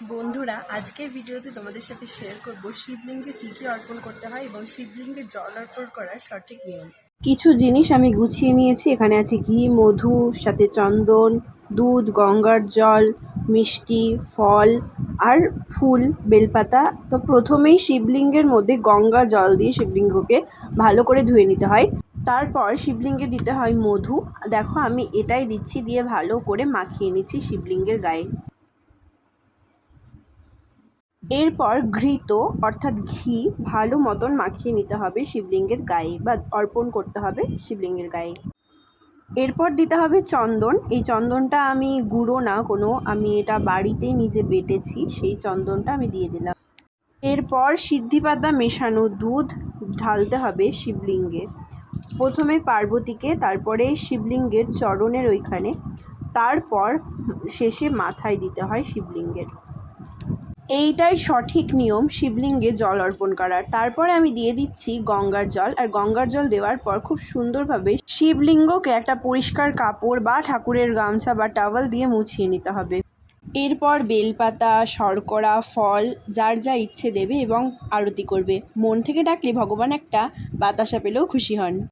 বন্ধুরা, আজকের ভিডিওতে তোমাদের সাথে শেয়ার করব শিবলিঙ্গে কী কী অর্পণ করতে হয় এবং শিবলিঙ্গে জল অর্পণ করার সঠিক নিয়ম। কিছু জিনিস আমি গুছিয়ে নিয়েছি। এখানে আছে ঘি, মধু, সাথে চন্দন, দুধ, গঙ্গার জল, মিষ্টি, ফল আর ফুল, বেলপাতা। তো প্রথমেই শিবলিঙ্গের মধ্যে গঙ্গা জল দিয়ে শিবলিঙ্গকে ভালো করে ধুয়ে নিতে হয়। তারপর শিবলিঙ্গে দিতে হয় মধু। দেখো আমি এটাই দিচ্ছি, দিয়ে ভালো করে মাখিয়ে নিচ্ছি শিবলিঙ্গের গায়ে। এরপর ঘৃত অর্থাৎ ঘি ভালো মতন মাখিয়ে নিতে হবে শিবলিঙ্গের গায়ে, বা অর্পণ করতে হবে শিবলিঙ্গের গায়ে। এরপর দিতে হবে চন্দন। এই চন্দনটা আমি গুঁড়ো না কোনো, আমি এটা বাড়িতেই নিজে বেটেছি, সেই চন্দনটা আমি দিয়ে দিলাম। এরপর সিদ্ধিপাতা মেশানো দুধ ঢালতে হবে শিবলিঙ্গে। প্রথমে পার্বতীকে, তারপরে শিবলিঙ্গের চরণের ওইখানে, তারপর শেষে মাথায় দিতে হয় শিবলিঙ্গের। এইটাই সঠিক নিয়ম শিবলিঙ্গে জল অর্পণ করার। তারপরে আমি দিয়ে দিচ্ছি গঙ্গার জল, আর গঙ্গার জল দেওয়ার পর খুব সুন্দরভাবে শিবলিঙ্গকে একটা পরিষ্কার কাপড় বা ঠাকুরের গামছা বা টাওয়াল দিয়ে মুছিয়ে নিতে হবে। এরপর বেলপাতা, শর্করা, ফল যার যা ইচ্ছে দেবে এবং আরতি করবে। মন থেকে ডাকলে ভগবান একটা বাতাসা পেলেও খুশি হন।